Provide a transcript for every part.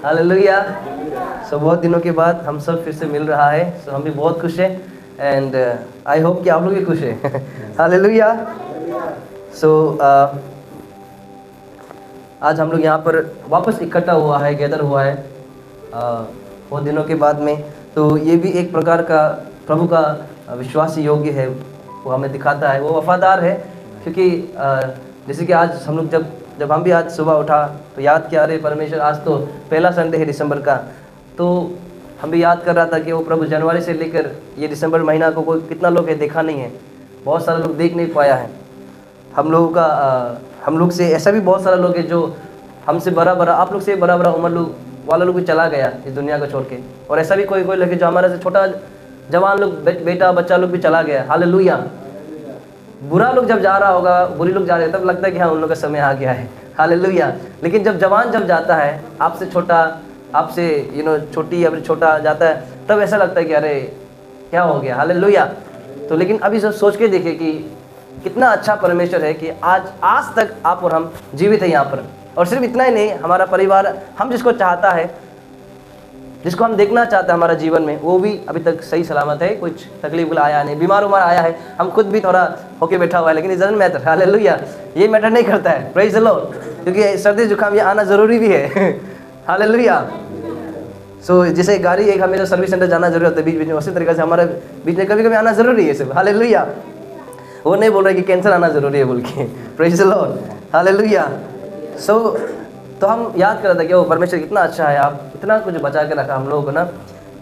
Hallelujah. सो बहुत दिनों के बाद हम सब फिर से मिल रहा है, सो हम भी बहुत खुश हैं एंड आई होप कि आप लोग भी खुश हैं। हालेलुया। सो आज हम लोग यहाँ पर वापस इकट्ठा हुआ है, गैदर हुआ है बहुत दिनों के बाद में। तो ये भी एक प्रकार का प्रभु का विश्वास योग्य है, वो हमें दिखाता है, वो वफादार है। क्योंकि जैसे कि आज हम लोग जब हम भी आज सुबह उठा तो याद किया, अरे परमेश्वर आज तो पहला संडे है दिसंबर का। तो हम भी याद कर रहा था कि वो प्रभु जनवरी से लेकर ये दिसंबर महीना को कोई कितना लोग है देखा नहीं है, बहुत सारे लोग देख नहीं पाया है। हम लोग से ऐसा भी बहुत सारा लोग है जो हमसे बड़ा आप लोग से बड़ा उम्र लोग वाला लोग भी चला गया इस दुनिया को छोड़ के। और ऐसा भी कोई लोग जो हमारे से छोटा जवान लोग, बेटा बच्चा लोग भी चला गया। हालेलुया। बुरा लोग जब जा रहा होगा, बुरी लोग जा रहे हैं, तब लगता है कि हाँ उन लोग का समय आ गया है। हालेलुया। लेकिन जब जवान जब जाता है, आपसे छोटा, आपसे छोटी या फिर छोटा जाता है, तब ऐसा लगता है कि अरे क्या हो गया। हालेलुया। तो लेकिन अभी सब सोच के देखिए कि कितना अच्छा परमेश्वर है कि आज तक आप और हम जीवित हैं यहाँ पर। और सिर्फ इतना ही नहीं, हमारा परिवार, हम जिसको चाहता है, जिसको हम देखना चाहते हैं हमारा जीवन में, वो भी अभी तक सही सलामत है, कुछ तकलीफ आया नहीं, बीमार आया है, हम खुद भी थोड़ा होके बैठा हुआ है, लेकिन इट डजंट मैटर। हालेलुया। ये मैटर नहीं करता है, प्रेज द लॉर्ड, क्योंकि सर्दी जुकाम ये आना ज़रूरी भी है। हालेलुया। सो जैसे गाड़ी एक हमें सर्विस सेंटर जाना जरूरी होता है बीच में, उसी तरीके से हमारे बीच में कभी कभी आना ज़रूरी है सब। हालेलुया। वो नहीं बोल रहे कि कैंसर आना ज़रूरी है बोल के, प्रेज द लॉर्ड। हालेलुया। सो तो हम याद कर रहे थे कि वो परमेश्वर कितना अच्छा है, आप इतना कुछ बचा के रखा हम लोगों को ना।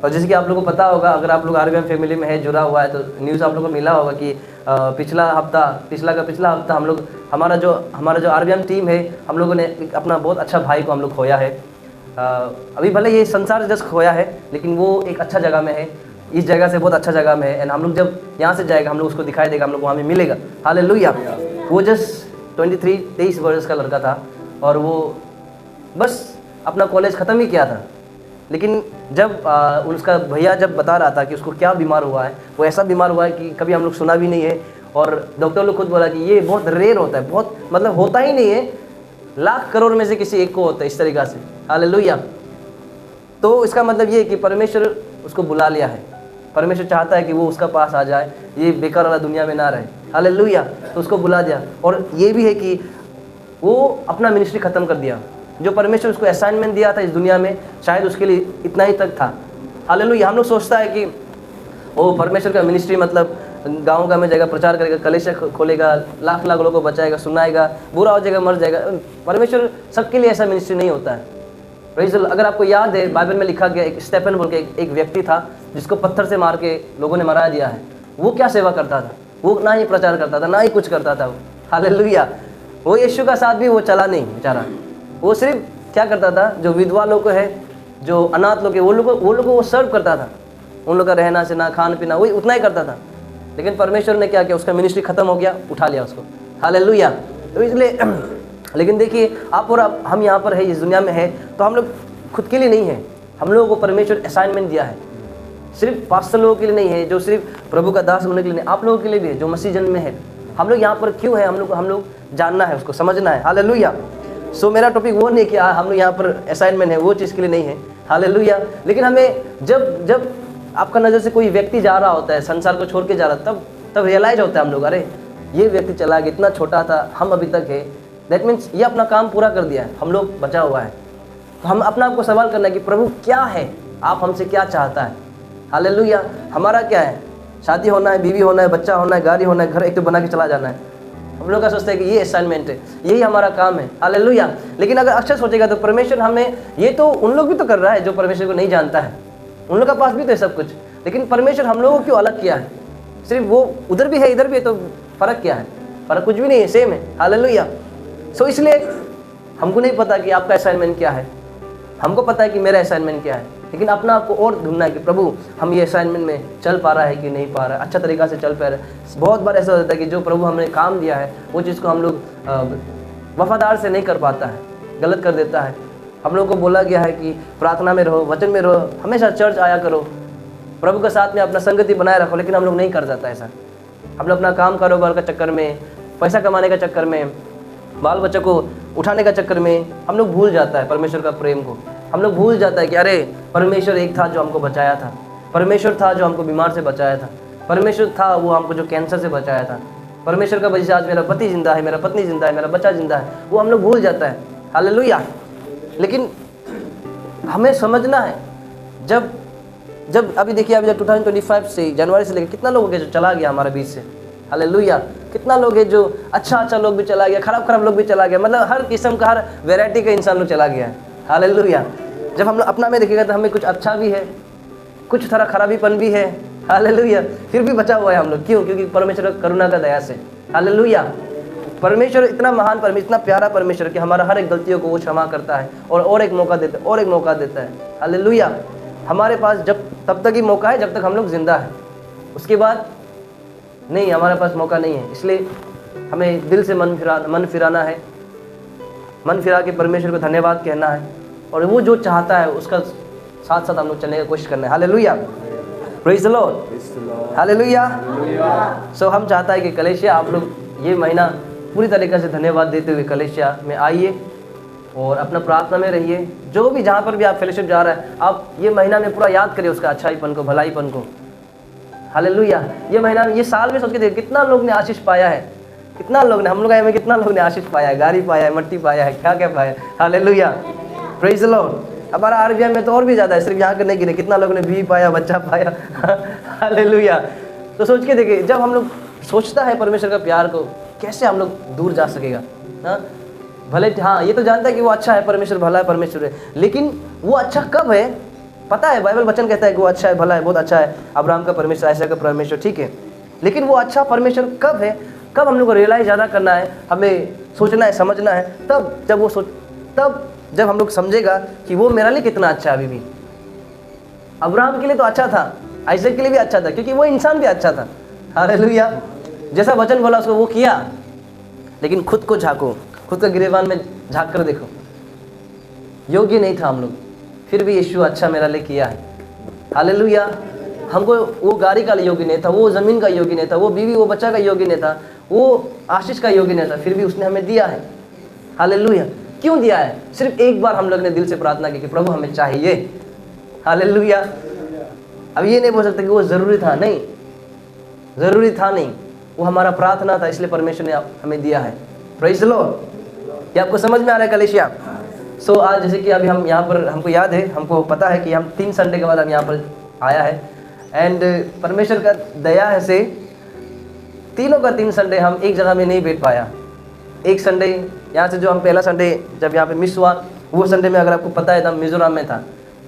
और जैसे कि आप लोगों को पता होगा, अगर आप लोग आरबीएम फैमिली में है, जुड़ा हुआ है, तो न्यूज़ आप लोगों को मिला होगा कि पिछला हफ्ता हम लोग हमारा जो आरबीएम टीम है, हम लोगों ने अपना बहुत अच्छा भाई को हम लोग खोया है। अभी भले ये संसार जस्ट खोया है, लेकिन वो एक अच्छा जगह में है, इस जगह से बहुत अच्छा जगह में है। एंड हम लोग जब यहाँ से जाएगा, हम लोग उसको दिखाई देगा, हम लोग वहाँ में मिलेगा। हालेलुया। वो जस्ट 23 वर्ष का लड़का था और वो बस अपना कॉलेज ख़त्म ही किया था। लेकिन जब उसका भैया जब बता रहा था कि उसको क्या बीमार हुआ है, वो ऐसा बीमार हुआ है कि कभी हम लोग सुना भी नहीं है। और डॉक्टर लोग खुद बोला कि ये बहुत रेयर होता है, बहुत मतलब होता ही नहीं है, लाख करोड़ में से किसी एक को होता है इस तरीक़ा से। हालेलुया। तो इसका मतलब ये है कि परमेश्वर उसको बुला लिया है, परमेश्वर चाहता है कि वो उसका पास आ जाए, ये बेकार वाला दुनिया में ना रहे। हालेलुया। तो उसको बुला दिया। और ये भी है कि वो अपना मिनिस्ट्री ख़त्म कर दिया, जो परमेश्वर उसको असाइनमेंट दिया था इस दुनिया में, शायद उसके लिए इतना ही तक था। हालेलुया। हम लोग सोचता है कि वो परमेश्वर का मिनिस्ट्री मतलब गाँव में जाएगा, प्रचार करेगा, कलेश खोलेगा, लाख लोगों को बचाएगा, सुनाएगा, बुरा हो जाएगा, मर जाएगा। परमेश्वर सबके लिए ऐसा मिनिस्ट्री नहीं होता है। अगर आपको याद है, बाइबल में लिखा गया, एक स्टेफन बोल के एक व्यक्ति था जिसको पत्थर से मार के लोगों ने मरा दिया है। वो क्या सेवा करता था? वो ना ही प्रचार करता था, ना ही कुछ करता था वो। हालेलुया। वो यीशु का साथ भी वो चला नहीं बेचारा। वो सिर्फ क्या करता था, जो विधवा लोग है, जो अनाथ लोग है, वो लोग वो सर्व करता था। उन लोग का रहना सहना, खान पीना, वही उतना ही करता था। लेकिन परमेश्वर ने क्या किया, उसका मिनिस्ट्री खत्म हो गया, उठा लिया उसको। हालेलुया। तो इसलिए लेकिन देखिए, आप और हम यहाँ पर है, इस दुनिया में है, तो हम लोग खुद के लिए नहीं है, हम लोगों को परमेश्वर असाइनमेंट दिया है। सिर्फ पास्टर लोगों के लिए नहीं है, जो सिर्फ प्रभु का दास होने के लिए नहीं, आप लोगों के लिए भी है, जो मसीह जन में है। हम लोग यहाँ पर क्यों है, हम लोग जानना है, उसको समझना है। हालेलुया। सो मेरा टॉपिक वो नहीं कि हम लोग यहाँ पर असाइनमेंट है, वो चीज़ के लिए नहीं है। हालेलुया। लेकिन हमें जब आपका नज़र से कोई व्यक्ति जा रहा होता है, संसार को छोड़ के जा रहा, तब रियलाइज होता है हम लोग, अरे ये व्यक्ति चला गया, इतना छोटा था, हम अभी तक है। दैट मीन्स ये अपना काम पूरा कर दिया है, हम लोग बचा हुआ है। तो हम अपना आपको सवाल करना है कि प्रभु क्या है, आप हमसे क्या चाहता है। हालेलुया। हमारा क्या है? शादी होना है, बीवी होना है, बच्चा होना है, गाड़ी होना है, घर एक तो बना के चला जाना है। हम लोग का सोचते हैं कि ये असाइनमेंट है, यही हमारा काम है। हालेलुया। लेकिन अगर अक्सर सोचेगा तो परमेश्वर हमें, ये तो उन लोग भी तो कर रहा है जो परमेश्वर को नहीं जानता है, उन लोग का पास भी तो है सब कुछ, लेकिन परमेश्वर हम लोगों को क्यों अलग किया है? सिर्फ वो उधर भी है, इधर भी है, तो फ़र्क क्या है? फ़र्क कुछ भी नहीं है, सेम है। हालेलुया। सो इसलिए हमको नहीं पता कि आपका असाइनमेंट क्या है, हमको पता है कि मेरा असाइनमेंट क्या है, लेकिन अपना आपको और ढूंढना है कि प्रभु हम ये असाइनमेंट में चल पा रहा है कि नहीं पा रहा है, अच्छा तरीक़ा से चल पा रहा है। बहुत बार ऐसा होता है कि जो प्रभु हमने काम दिया है, वो चीज़ को हम लोग वफादार से नहीं कर पाता है, गलत कर देता है। हम लोग को बोला गया है कि प्रार्थना में रहो, वचन में रहो, हमेशा चर्च आया करो, प्रभु के साथ में अपना संगति बनाए रखो, लेकिन हम लोग नहीं कर जाता ऐसा। हम लोग अपना काम कारोबार का चक्कर में, पैसा कमाने का चक्कर में, बाल बच्चों को उठाने का चक्कर में हम लोग भूल जाता है परमेश्वर का प्रेम को। हम लोग भूल जाता है कि अरे परमेश्वर एक था जो हमको बचाया था, परमेश्वर था जो हमको बीमार से बचाया था, परमेश्वर था वो हमको जो कैंसर से बचाया था, परमेश्वर का वजह से आज मेरा पति जिंदा है, मेरा पत्नी जिंदा है, मेरा बच्चा जिंदा है, वो हम लोग भूल जाता है। हालेलुया। लेकिन हमें समझना है, जब अभी देखिए, अभी 2025 से जनवरी से लेकर कितना लोग है जो चला गया हमारे बीच से। हालेलुया। कितना लोग है जो अच्छा लोग भी चला गया, खराब लोग भी चला गया, मतलब हर किस्म का, हर वैरायटी का इंसान लोग चला गया है। हालेलुया। जब हम लोग अपना में देखिएगा तो हमें कुछ अच्छा भी है, कुछ थोड़ा खराबीपन भी है। हालेलुया। फिर भी बचा हुआ है हम लोग। क्यों? क्योंकि परमेश्वर का करुणा का दया से। हालेलुया। परमेश्वर इतना महान परमेश्वर, इतना प्यारा परमेश्वर कि हमारा हर एक गलतियों को वो क्षमा करता है और एक मौका देता है, और एक मौका देता है। हालेलुया। हमारे पास तब तक ही मौका है जब तक हम लोग जिंदा है, उसके बाद नहीं, हमारे पास मौका नहीं है। इसलिए हमें दिल से मन फिराना है, मन फिरा के परमेश्वर को धन्यवाद कहना है, और वो जो चाहता है उसका साथ साथ हम लोग चलने की कोशिश करना है। हालेलुया। Praise the lord. हालेलुया। सो हम चाहता है कि कलेशिया आप लोग ये महीना पूरी तरीके से धन्यवाद देते हुए कलेशिया में आइए और अपना प्रार्थना में रहिए। जो भी जहाँ पर भी आप फेलोशिप जा रहा है, आप ये महीना में पूरा याद करिए उसका अच्छाईपन को, भलाईपन को। हालेलुया। ये महीना में, ये साल में सोच के देखिए कितना लोग ने आशीष पाया है, कितना लोग ने, हम लोग में कितना लोग ने आशीष पाया है, गाड़ी पाया है, मट्टी पाया है, क्या क्या पाया है। हालेलुया। Praise the Lord. हमारा आरबीआई में तो और भी ज़्यादा है, सिर्फ यहाँ के नहीं गिने, कितना लोग ने भी पाया, बच्चा पाया। हालेलुया। तो सोच के देखिए, जब हम लोग सोचता है परमेश्वर का प्यार को, कैसे हम लोग दूर जा सकेगा। हाँ, भले हाँ ये तो जानता है कि वो अच्छा है, परमेश्वर भला है, परमेश्वर है, लेकिन वो अच्छा कब है पता है? बाइबल वचन कहता है कि वो अच्छा है, भला है, बहुत अच्छा है, अब्राहम का परमेश्वर, ऐसा का परमेश्वर, ठीक है। लेकिन वो अच्छा परमेश्वर कब है, कब हम लोग को रियलाइज ज़्यादा करना है, हमें सोचना है, समझना है, तब जब हम लोग समझेगा कि वो मेरे लिए कितना अच्छा है। अभी भी अब्राहम के लिए तो अच्छा था, आइज़क के लिए भी अच्छा था, क्योंकि वो इंसान भी अच्छा था। हालेलुया। जैसा वचन बोला उसको वो किया, लेकिन खुद को झांको, खुद का गिरेबान में झांक कर देखो, योग्य नहीं था हम लोग, फिर भी यीशु अच्छा मेरा लिए किया है। हालेलुया। हमको वो गाड़ी का योग्य नहीं था, वो ज़मीन का योग्य नहीं था, वो बीवी वो बच्चा का योग्य नहीं था, वो आशीष का योग्य नहीं था, फिर भी उसने हमें दिया है। हालेलुया। क्यों दिया है? सिर्फ एक बार हम लोग ने दिल से प्रार्थना की कि प्रभु हमें चाहिए। हालेलुया। अब ये नहीं बोल सकते कि वो ज़रूरी था, नहीं, ज़रूरी था नहीं, वो हमारा प्रार्थना था, इसलिए परमेश्वर ने हमें दिया है। Praise the Lord. ये आपको समझ में आ रहा है कलीसिया? सो आज जैसे कि अभी हम यहाँ पर, हमको याद है, हमको पता है कि हम 3 संडे के बाद हम यहाँ पर आया है, एंड परमेश्वर का दया है से तीनों का 3 संडे हम एक जगह में नहीं बैठ पाया। एक संडे यहाँ से जो हम पहला संडे जब यहाँ पे मिस हुआ, वो संडे में अगर आपको पता है तो हम मिजोरम में था,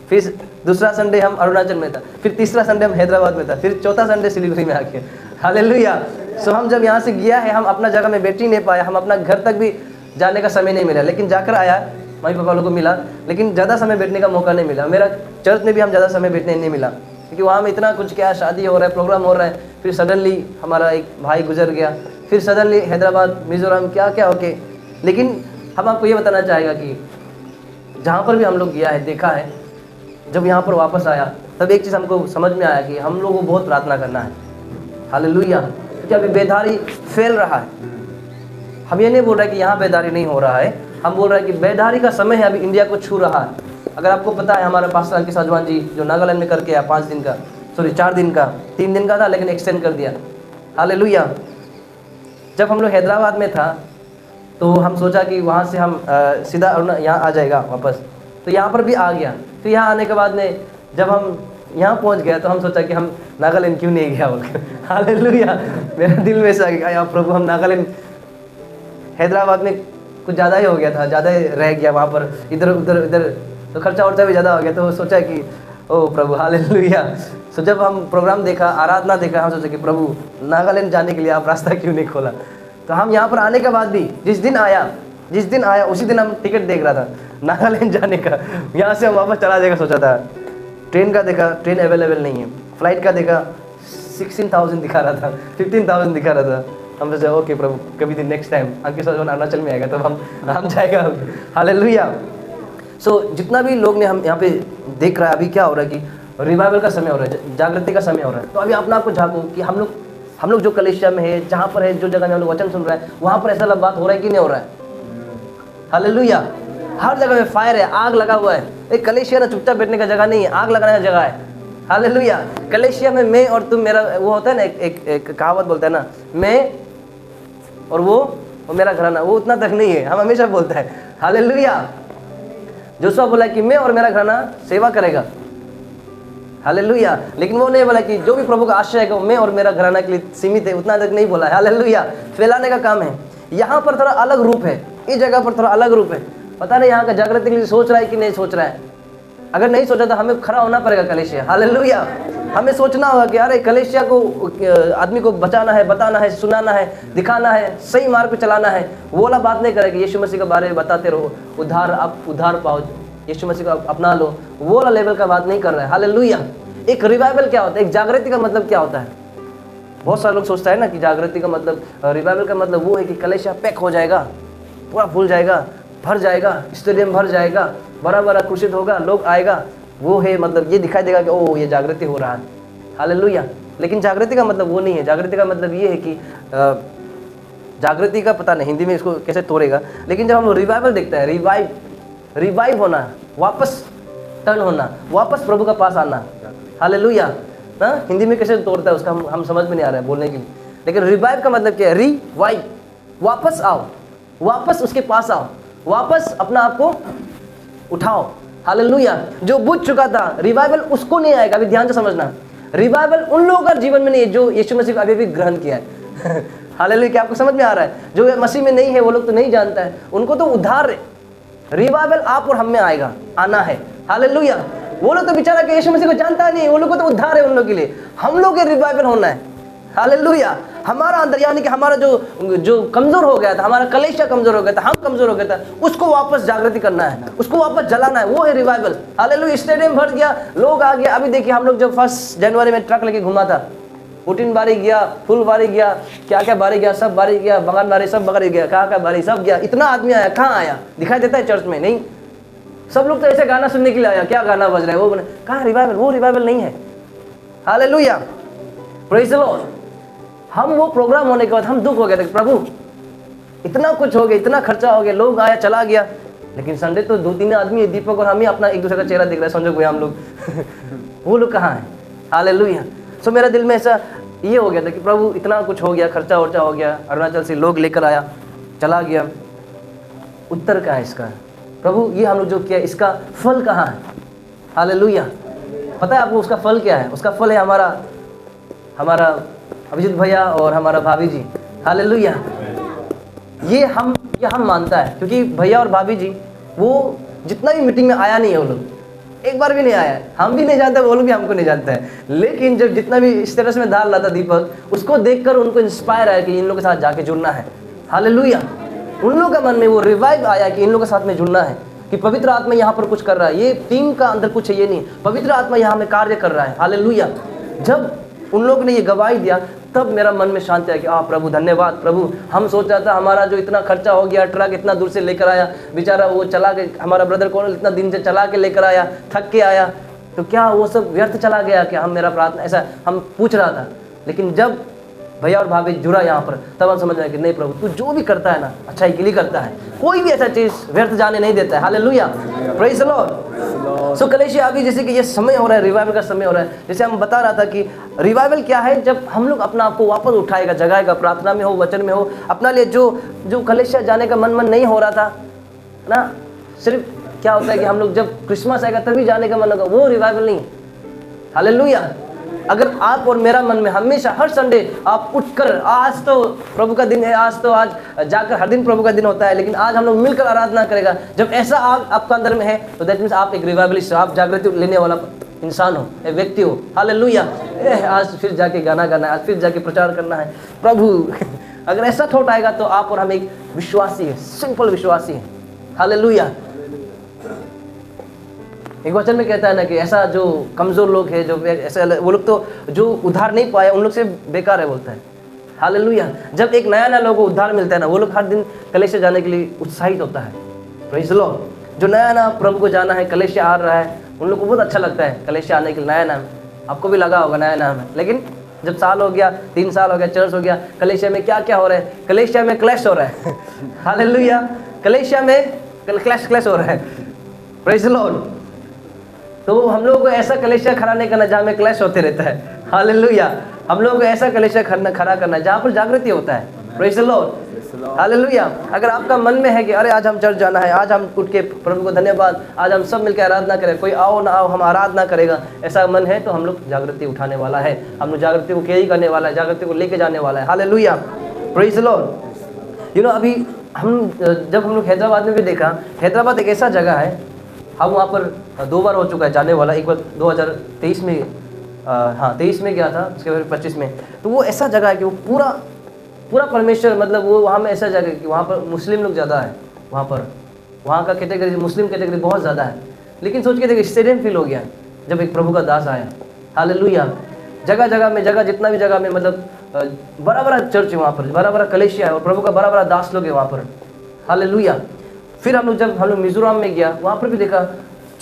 फिर दूसरा संडे हम अरुणाचल में था, फिर तीसरा संडे हम हैदराबाद में था, फिर चौथा संडे सिलीगुड़ी में आके। हालेलुया। सो हम जब यहाँ से गया है, हम अपना जगह में बैठ ही नहीं पाया, हम अपना घर तक भी जाने का समय नहीं मिला, लेकिन जाकर आया, मम्मी पापा लोगों को मिला, लेकिन ज़्यादा समय बैठने का मौका नहीं मिला। मेरा चर्च में भी हम ज़्यादा समय बैठने नहीं मिला, क्योंकि वहाँ में इतना कुछ, क्या शादी हो रहा है, प्रोग्राम हो रहा है, फिर सडनली हमारा एक भाई गुजर गया, फिर सडनली हैदराबाद, मिजोरम, क्या क्या होके। लेकिन हम आपको ये बताना चाहेगा कि जहाँ पर भी हम लोग गया है, देखा है, जब यहाँ पर वापस आया तब एक चीज़ हमको समझ में आया कि हम लोगों को बहुत प्रार्थना करना है। हालेलुया। क्योंकि अभी बेदारी फैल रहा है। हम ये नहीं बोल रहे कि यहाँ बेदारी नहीं हो रहा है, हम बोल रहे हैं कि बेदारी का समय है, अभी इंडिया को छू रहा है। अगर आपको पता है, हमारे पास अंकित साजवान जी जो नागालैंड में करके आया 5 दिन का, सॉरी 4 दिन का, 3 दिन का था लेकिन एक्सटेंड कर दिया। हालेलुया। जब हम लोग हैदराबाद में था तो हम सोचा कि वहाँ से हम सीधा यहाँ आ जाएगा वापस, तो यहाँ पर भी आ गया। तो यहाँ आने के बाद में जब हम यहाँ पहुँच गया तो हम सोचा कि हम नागालैंड क्यों नहीं गया बोलकर। हालेलुया। मेरा दिल में से आ गया, प्रभु हम नागालैंड, हैदराबाद में कुछ ज़्यादा ही हो गया था, ज़्यादा ही रह गया वहाँ पर, इधर उधर इधर, तो खर्चा वर्चा भी ज़्यादा हो गया। तो सोचा कि ओ प्रभु हालेलुया। सो जब हम प्रोग्राम देखा, आराधना देखा, हम सोचे कि प्रभु नागालैंड जाने के लिए आप रास्ता क्यों नहीं खोला। तो हम यहाँ पर आने के बाद भी जिस दिन आया उसी दिन हम टिकट देख रहा था नागालैंड जाने का। यहाँ से हम वापस चला जाएगा सोचा था। ट्रेन का देखा, ट्रेन अवेलेबल नहीं है। फ्लाइट का देखा, 16,000 दिखा रहा था, 15,000 दिखा रहा था। हम सोचा ओके प्रभु, कभी दिन नेक्स्ट टाइम अंकित साजवान अरुणाचल में आएगा तब हम जाएगा। हालेलुया। सो जितना भी लोग ने हम यहाँ पे देख रहा है, अभी क्या हो रहा है कि रिवाइवल का समय हो रहा है, जागृति का समय हो रहा है। तो अभी अपना आपको झाँको कि हम लोग जो कलेशिया में है, जहाँ पर है, जो जगह में हम लोग वचन सुन रहे हैं, वहाँ पर ऐसा बात हो रहा है कि नहीं हो रहा है। हालेलुया। हर जगह में फायर है, आग लगा हुआ है। एक कलीसिया ना चुपचाप बैठने का जगह नहीं है, आग लगाने का जगह है। हालेलुया। कलीसिया में मैं और तुम मेरा, वो होता है ना एक कहावत बोलता है ना, मैं और वो मेरा घराना, वो उतना तक नहीं है, हम हमेशा बोलते हैं हालेलुया। जोशुआ बोला कि मैं और मेरा घराना सेवा करेगा, हालेलुया। लेकिन वो नहीं बोला कि जो भी प्रभु का आश्रय है मैं और मेरा घराना के लिए सीमित है, उतना तक नहीं बोला है। हालेलुया। फैलाने का काम है। यहाँ पर थोड़ा अलग रूप है, इस जगह पर थोड़ा अलग रूप है। पता नहीं यहाँ का जागृति के लिए सोच रहा है कि नहीं सोच रहा है। अगर नहीं सोचा तो हमें खड़ा होना पड़ेगा कलीसिया, हालेलुया। हमें सोचना होगा कि अरे कलीसिया को आदमी को बचाना है, बताना है, सुनाना है, दिखाना है, सही मार्ग पे चलाना है। वो वाला बात नहीं करेगा यीशु मसीह के बारे में बताते रहो, उद्धार आप उद्धार पाओ, यीशु मसीह को अपना लो, वो वाला लेवल का बात नहीं कर रहा है। हालेलुया। एक रिवाइवल क्या होता है, एक जागृति का मतलब क्या होता है? बहुत सारे लोग सोचता है ना कि जागृति का मतलब, रिवाइवल का मतलब वो है कि कलीसिया पैक हो जाएगा, पूरा फूल जाएगा, भर जाएगा, स्टेडियम भर जाएगा, बड़ा बड़ा क्रूसित होगा, लोग आएगा, वो है मतलब ये दिखाई देगा कि ओह ये जागृति हो रहा है। हालेलुया। लेकिन जागृति का मतलब वो नहीं है। जागृति का मतलब ये है कि जागृति का पता नहीं हिंदी में इसको कैसे तोड़ेगा, लेकिन जब हम लोग रिवाइवल देखते हैं, रिवाइव होना, वापस टर्न होना, वापस प्रभु का पास आना। हालेलुया। ना हिंदी में कैसे तोड़ता है उसका हम समझ में नहीं आ रहा है बोलने के लिए। लेकिन रिवाइव का मतलब क्या है? रिवाइव, वापस आओ, वापस उसके पास आओ, वापस अपना आप को उठाओ। हालेलुया। जो बुझ चुका था, रिवाइवल उसको नहीं आएगा। अभी ध्यान से समझना, रिवाइवल उन लोगों का जीवन में नहीं है जो यीशु मसीह को अभी भी ग्रहण किया है। हालेलुया। क्या आपको समझ में आ रहा है? जो मसीह में नहीं है वो लोग तो नहीं जानता है, उनको तो उद्धार, रिवाइवल आप और हम में आएगा, आना है। हालेलुया। वो लोग तो बेचारा कि यीशु मसीह को जानता नहीं, वो लोग को तो उद्धार है उन लोग के लिए। हम लोग के रिवाइवल होना है। हालेलुया। हमारा अंदर यानी कि हमारा जो कमजोर हो गया था, हमारा कलीसिया कमजोर हो गया था, हम कमजोर हो गया था, उसको वापस जागृति करना है, उसको वापस जलाना है, वो है रिवाइवल। हालेलुया। स्टेडियम भर गया, लोग आ गया। अभी देखिए हम लोग जब 1 जनवरी में ट्रक लेके घुमा था, पुटिन बारी गया, फुल बारी गया, क्या क्या बारी गया, सब बारी गया, बगान बारी सब बारी गया, कहाँ बारी सब गया। इतना आदमी आया, कहाँ आया? दिखाई देता है चर्च में? नहीं। सब लोग तो ऐसे गाना सुनने के लिए आया, क्या गाना बज रहा है वो बने, कहाँ रिवाइवल? वो रिवाइवल नहीं है। हालेलुया। Praise the Lord. हम वो प्रोग्राम होने के बाद हम दुख हो गया था, प्रभु इतना कुछ हो गया, इतना खर्चा हो गया, लोग आया चला गया, लेकिन संडे तो 2-3 आदमी, दीपक और हम ही अपना एक दूसरे का चेहरा दिख रहा है, संजोग हुए हम लोग। वो लोग कहाँ हैं? हालेलुया। सो मेरा दिल में ऐसा ये हो गया था कि प्रभु इतना कुछ हो गया, खर्चा वर्चा हो गया, अरुणाचल से लोग लेकर आया, चला गया, उत्तर कहाँ है इसका? प्रभु ये हम लोग जो किया इसका फल कहाँ है? हालेलुया। पता है आपको उसका फल क्या है? उसका फल है हमारा अभिजीत भैया और हमारा भाभी जी। हालेलुया। ये हम मानता है, क्योंकि भैया और भाभी जी वो जितना भी मीटिंग में आया नहीं है, वो लोग एक बार भी नहीं आया है, हम भी नहीं जानते, वो लोग भी हमको नहीं जानते हैं। लेकिन जब जितना भी स्टेटस में डाल रहा था दीपक, उसको देखकर उनको इंस्पायर आया कि इन लोगों के साथ जाके जुड़ना है। हालेलुया। उन लोगों के मन में वो रिवाइव आया कि इन लोगों के साथ में जुड़ना है, कि पवित्र आत्मा यहाँ पर कुछ कर रहा है, ये टीम का अंदर कुछ है, ये नहीं, पवित्र आत्मा यहाँ में कार्य कर रहा है। हालेलुया। जब उन लोगों ने ये गवाही दिया तब मेरा मन में शांति आया कि प्रभु धन्यवाद प्रभु। हम सोच रहा था हमारा जो इतना खर्चा हो गया, ट्रक इतना दूर से लेकर आया, बेचारा वो चला के, हमारा ब्रदर कौन इतना दिन से चला के लेकर आया, थक के आया, तो क्या वो सब व्यर्थ चला गया? कि हम मेरा प्रार्थना ऐसा हम पूछ रहा था। लेकिन जब भैया और भाभी जुड़ा यहाँ पर, तब हम समझ रहे कि नहीं प्रभु, तू जो भी करता है ना अच्छाई के लिए करता है, कोई भी ऐसा चीज़ व्यर्थ जाने नहीं देता है। हालेलुया। Praise the lord. सो कलीसिया अभी जैसे कि ये समय हो रहा है, रिवाइवल का समय हो रहा है। जैसे हम बता रहा था कि रिवाइवल क्या है? जब हम लोग अपना आपको वापस उठाएगा, जगाएगा, प्रार्थना में हो, वचन में हो, अपना लिए जो कलीसिया जाने का मन नहीं हो रहा था ना, सिर्फ क्या होता है कि हम लोग जब क्रिसमस आएगा तभी जाने का मन होगा, वो रिवाइवल नहीं। हालेलुया। अगर आप और मेरा मन में हमेशा हर संडे आप उठकर, आज तो प्रभु का दिन है, आज जाकर, हर दिन प्रभु का दिन होता है, लेकिन आज हम लोग मिलकर आराधना करेगा, जब ऐसा आपका अंदर में है तो दैट मीन्स आप एक रिवाइवलिस्ट हो, आप जागृति लेने वाला इंसान हो, एक व्यक्ति हो। हालेलुया। आज फिर जाके गाना गाना है, आज फिर जाके प्रचार करना है प्रभु। अगर ऐसा थॉट आएगा तो आप और हम एक विश्वासी है, सिंपल विश्वासी है। हालेलुया। एक वचन में कहता है ना कि ऐसा जो कमज़ोर लोग हैं, जो ऐसे वो लोग तो जो उद्धार नहीं पाए उन लोग से बेकार है, बोलता है। हालेलुया। जब एक नया लोगों को उद्धार मिलता है ना, वो लोग हर दिन कलीसिया जाने के लिए उत्साहित होता है। Praise the Lord. जो नया प्रभु को जाना है, कलीसिया आ रहा है, उन लोग को बहुत अच्छा लगता है कलीसिया आने के लिए। नया नाम आपको भी लगा होगा, नया नाम है, लेकिन जब साल हो गया, 3 साल हो गया, चर्च हो गया, कलीसिया में क्या क्या हो रहा है? कलीसिया में क्लैश हो रहा है। हालेलुया। कलेशिया में क्लैश हो रहा है। Praise the Lord. तो हम लोगों को ऐसा कलेशिया खड़ा नहीं करना जहाँ में क्लैश होते रहता है। हालेलुया। हम लोगों को ऐसा कलेशिया खड़ा करना है जहाँ पर जागृति होता है। Praise the lord. हालेलुया। अगर आपका मन में है कि अरे आज हम चर्च जाना है, आज हम उठ के प्रभु को धन्यवाद, आज हम सब मिलकर आराधना करें, कोई आओ ना आओ हम आराधना करेगा, ऐसा मन है तो हम लोग जागृति उठाने वाला है, हम लोग जागृति को कैरी करने वाला है, जागृति को लेके जाने वाला है। हालेलुया। Praise the Lord. अभी जब हम लोग हैदराबाद में भी देखा, हैदराबाद एक ऐसा जगह है, हम वहाँ पर 2 बार हो चुका है जाने वाला। एक बार 2023 में 23 में गया था, उसके बाद 25 में। तो वो ऐसा जगह है कि वो पूरा परमेश्वर, मतलब वो वहाँ में ऐसा जगह है कि वहाँ पर मुस्लिम लोग ज़्यादा है, वहाँ का कैटेगरी मुस्लिम कैटेगरी बहुत ज़्यादा है। लेकिन सोच के देखिए स्टेडियम फील हो गया जब एक प्रभु का दास आया। हालेलुया। जगह जगह में जितना भी जगह में मतलब बड़ा चर्च है वहाँ पर, बड़ा कलेशिया है और प्रभु का बड़ा दास लोग है वहाँ पर। हालेलुया। फिर जब हम लोग मिजोरम में गया, वहाँ पर भी देखा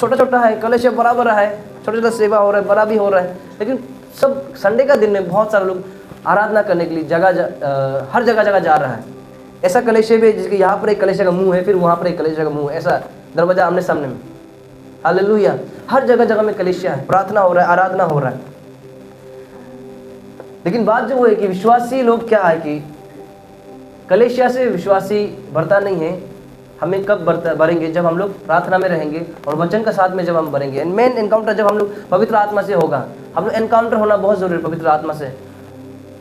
छोटा है कलेशिया, बड़ा है, छोटा सेवा हो रहा है, बड़ा भी हो रहा है। लेकिन सब संडे का दिन में बहुत सारे लोग आराधना करने के लिए हर जगह जा रहा है। ऐसा कलेशिया भी जिसके यहाँ पर एक कलेशिया का मुंह है, फिर वहाँ पर एक कलेशिया का मुंह है, ऐसा दरवाजा आमने सामने में। हालेलुया। हर जगह में कलेशिया है, प्रार्थना हो रहा है, आराधना हो रहा है। लेकिन बात जो वो है कि विश्वासी लोग क्या है कि कलेशिया से विश्वासी बढ़ता नहीं है। हमें कब बढ़ेंगे? जब हम लोग प्रार्थना में रहेंगे और वचन का साथ में जब हम बढ़ेंगे। मेन एनकाउंटर जब हम लोग पवित्र आत्मा से होगा। हम लोग एनकाउंटर होना बहुत जरूरी है पवित्र आत्मा से,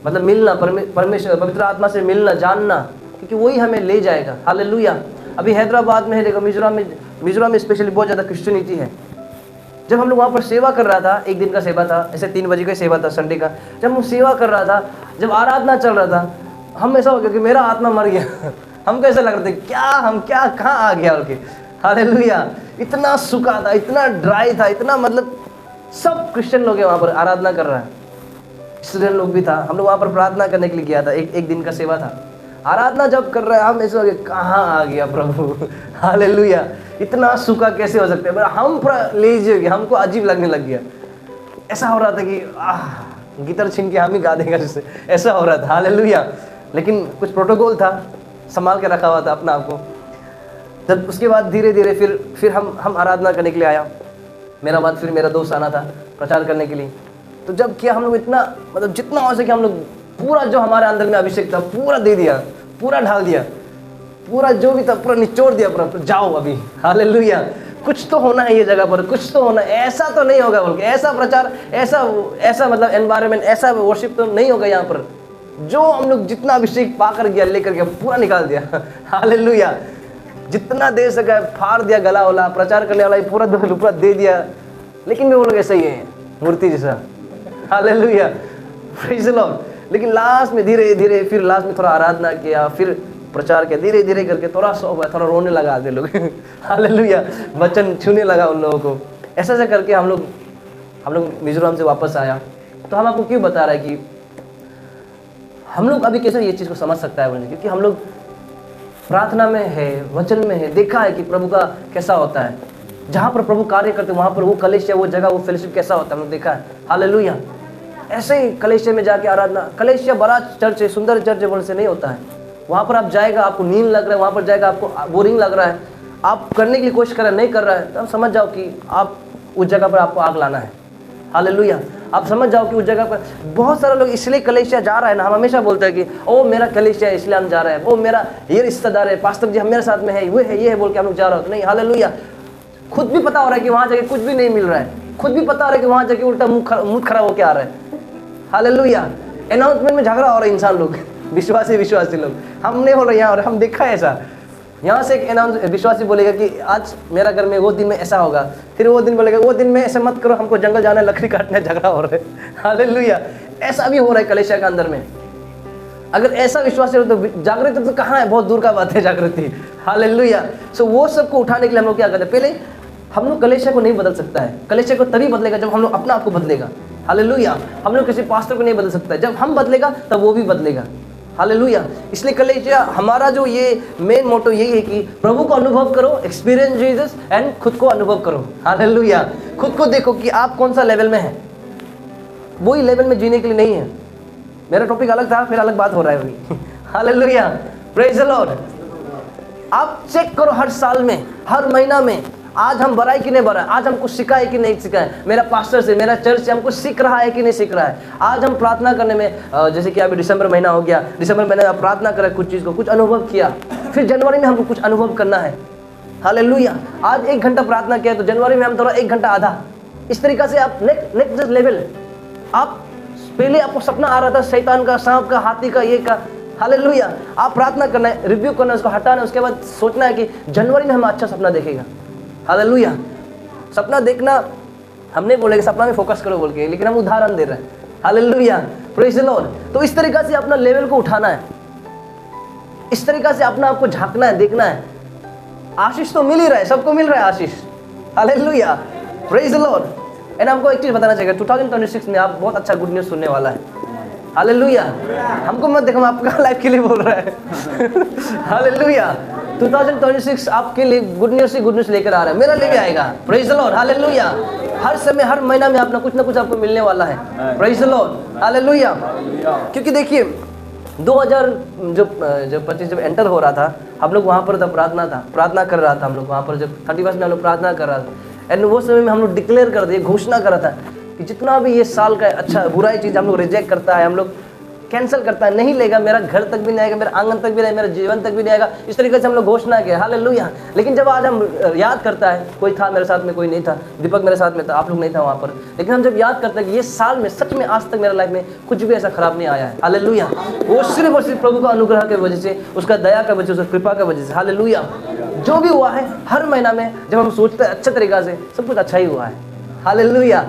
मतलब मिलना, परमेश्वर पवित्र आत्मा से मिलना, जानना, क्योंकि वही हमें ले जाएगा। हालेलुया। अभी हैदराबाद में है, देखो मिजोरम में स्पेशली बहुत ज़्यादा क्रिश्चियनिटी है। जब हम लोग वहाँ पर सेवा कर रहा था, एक दिन का सेवा था, ऐसे 3 बजे का सेवा था संडे का। जब हम सेवा कर रहा था, जब आराधना चल रहा था, हम ऐसा हो गया कि मेरा आत्मा मर गया। हम कैसे लग रहे थे, कहाँ आ गया उनके। हालेलुया। इतना सूखा था, इतना ड्राई था, इतना मतलब सब क्रिश्चियन लोग वहाँ पर आराधना कर रहा है, स्टूडेंट लोग भी था। हम लोग वहाँ पर प्रार्थना करने के लिए गया था, एक दिन का सेवा था। आराधना जब कर रहे हैं हम ऐसे हो गए, कहाँ आ गया प्रभु। हालेलुया। इतना सूखा कैसे हो सकता है, हम पूरा लेजी हो गए, हमको अजीब लगने लग गया। ऐसा हो रहा था कि गिटार छीन के हम ही गा देंगे जिससे, ऐसा हो रहा था। हालेलुया। लेकिन कुछ प्रोटोकॉल था, संभाल के रखा हुआ था अपना आपको। जब उसके बाद धीरे धीरे फिर हम आराधना करने के लिए आया। मेरा बाद फिर मेरा दोस्त आना था प्रचार करने के लिए। तो जब किया हम लोग इतना, मतलब जितना हो सके हम लोग पूरा जो हमारे अंदर में अभिषेक था पूरा दे दिया, पूरा ढाल दिया, पूरा जो भी था पूरा निचोड़ दिया पूरा। तो जाओ अभी। हालेलुया। कुछ तो होना है ये जगह पर, कुछ तो होना है, ऐसा तो नहीं होगा बोल के, ऐसा प्रचार, ऐसा मतलब एनवायरनमेंट, ऐसा वर्शिप तो नहीं होगा यहाँ पर। जो हम लोग जितना अभिषेक पाकर गया, लेकर गया, पूरा निकाल दिया। हालेलुया। जितना दे सका फाड़ दिया, गला वाला प्रचार करने वाला पूरा दे दिया। लेकिन वो लोग ऐसा ही है, मूर्ति जैसा। हालेलुया। Praise the Lord. लेकिन लास्ट में धीरे धीरे फिर लास्ट में थोड़ा आराधना किया, फिर प्रचार किया, धीरे धीरे करके थोड़ा थोड़ा रोने लगा आधे लोग। हालेलुया। वचन छूने लगा उन लोगों को। ऐसा करके हम लोग मिजोरम से वापस आया। तो हम आपको क्यों बता रहे हैं कि हम लोग अभी कैसे ये चीज़ को समझ सकता है बोलने, क्योंकि हम लोग प्रार्थना में है, वचन में है, देखा है कि प्रभु का कैसा होता है। जहाँ पर प्रभु कार्य करते वहाँ पर वो कलेशिया, वो जगह, वो फेलोशिप कैसा होता है हम लोग देखा है। हालेलुया। ऐसे ही कलेशिया में जाके आराधना, कलेशिया बड़ा चर्च है, सुंदर चर्च है बोलने से नहीं होता है। वहाँ पर आप जाएगा, आपको नींद लग रहा है, वहाँ पर जाएगा आपको बोरिंग लग रहा है, आप करने की कोशिश कर रहे हैं, नहीं कर रहा है, तो आप समझ जाओ कि आप उस जगह पर आपको आग लाना है। हालेलुया। आप समझ जाओ कि उस जगह पर बहुत सारे लोग इसलिए कलेशिया जा रहा है ना, हम हमेशा बोलते हैं कि ओ मेरा कलेशिया है इसलिए हम जा रहे हैं, ओ मेरा ये रिश्तेदार है, पास्टर जी हम मेरे साथ में है, वो है, ये है बोल के हम लोग जा रहे हो। नहीं, हालेलुया। खुद भी पता हो रहा है कि वहाँ जाके कुछ भी नहीं मिल रहा है, खुद भी पता हो रहा है कि वहाँ जाके उल्टा मुंह खराब होकर आ रहा है। हालेलुया। अनाउंसमेंट में झगड़ा हो रहा है इंसान लोग, विश्वासी लोग। हम नहीं हो रहे यहाँ, और हम देखा है ऐसा। यहाँ से एक विश्वासी बोलेगा कि आज मेरा घर में वो दिन में ऐसा होगा, फिर वो दिन बोलेगा वो दिन में ऐसे मत करो, हमको जंगल जाना, लकड़ी काटने, झगड़ा हो रहा है। हालेलुया। ऐसा भी हो रहा है कलेशिया के अंदर में। अगर ऐसा विश्वास है तो जागृति तो कहाँ है, बहुत दूर का बात है जागृति। हालेलुया। सो वो सबको उठाने के लिए हम लोग क्या करते हैं, पहले हम लोग कलेशिया को नहीं बदल सकता है। कलेशिया को तभी बदलेगा जब हम लोग अपना आपको बदलेगा। हालेलुया। हम लोग किसी पास्टर को नहीं बदल सकता है, जब हम बदलेगा तब वो भी बदलेगा। हालेलुया। इसलिए कलेशिया हमारा जो ये मेन मोटो यही है कि प्रभु को अनुभव करो, एक्सपीरियंस जीसस, एंड खुद को अनुभव करो। हालेलुया। खुद को देखो कि आप कौन सा लेवल में है, वही लेवल में जीने के लिए नहीं है। मेरा टॉपिक अलग था, फिर अलग बात हो रहा है अभी। हालेलुया। Praise the Lord. आप चेक करो हर साल में, हर महीना में, आज हम बढ़ाए कि नहीं बढ़ाए, आज हमको सिखाए कि नहीं सिखाए, मेरा पास्टर से, मेरा चर्च से हमको सीख रहा है कि नहीं सीख रहा है। आज हम प्रार्थना करने में, जैसे कि अभी दिसंबर महीना हो गया, दिसंबर महीने में प्रार्थना करें, कुछ चीज़ को कुछ अनुभव किया, फिर जनवरी में हमको कुछ अनुभव करना है। हालेलुया। आज 1 घंटा प्रार्थना किया तो जनवरी में हम थोड़ा 1 घंटा आधा, इस तरीक़ा से आप नेक्स्ट लेवल। आप पहले आपको सपना आ रहा था शैतान का, सांप का, हाथी का, ये का, हालेलुया, आप प्रार्थना करना है, रिव्यू करना है, उसको हटाना है, उसके बाद सोचना है कि जनवरी में हम अच्छा सपना देखेगा। हालेलुया। सपना देखना हम नहीं बोलेंगे सपना में फोकस करो बोल के, लेकिन हम उदाहरण दे रहे हैं। Hallelujah, praise the Lord. तो इस तरीक़ा से अपना लेवल को उठाना है, इस तरीक़ा से अपना आपको झांकना है, देखना है। आशीष तो मिल ही रहा है, सबको मिल रहा है आशीष। हालेलुया, प्रेज़ द लॉर्ड। एंड हमको एक चीज़ बताना चाहिए, 2026 में आप बहुत अच्छा गुड न्यूज़ सुनने वाला है। हालेलुया। हमको मत देखो, हम आपका लाइफ के लिए बोल रहे हैं। हालेलुया। 2026 आपके लिए गुड न्यूज़ ही गुड न्यूज़ लेकर आ रहा है, मेरा लिए भी आएगा। Praise the lord. हालेलुया। हर समय, हर महीना में आपने कुछ ना कुछ आपको मिलने वाला है। Praise the lord. हालेलुया। क्योंकि देखिए 2025 जब एंटर हो रहा था, हम लोग वहाँ पर प्रार्थना कर रहा था हम लोग वहाँ पर, जब 31 में हम लोग प्रार्थना कर रहा था। एंड वो समय में हम लोग डिक्लेयर कर दिए, घोषणा कर रहा था कि जितना भी ये साल का अच्छा बुराई चीज़ हम लोग रिजेक्ट करता है, हम लोग कैंसिल करता है, नहीं लेगा, मेरा घर तक भी नहीं आएगा, मेरा आंगन तक भी नहीं, मेरा जीवन तक भी नहीं आएगा। इस तरीके से हम लोग घोषणा किया। हालेलुया। लेकिन जब आज हम याद करता है, कोई था मेरे साथ में, कोई नहीं था, दीपक मेरे साथ में था, आप लोग नहीं था वहाँ पर, लेकिन हम जब याद करते हैं कि ये साल में सच में आज तक मेरा लाइफ में कुछ भी ऐसा खराब नहीं आया है। हालेलुया। वो सिर्फ और सिर्फ प्रभु का अनुग्रह की वजह से, उसका दया की वजह से, उसकी कृपा की वजह से। हालेलुया। जो भी हुआ है हर महीना में जब हम सोचते हैं अच्छे तरीक़ा से, सब कुछ अच्छा ही हुआ है। हालेलुया।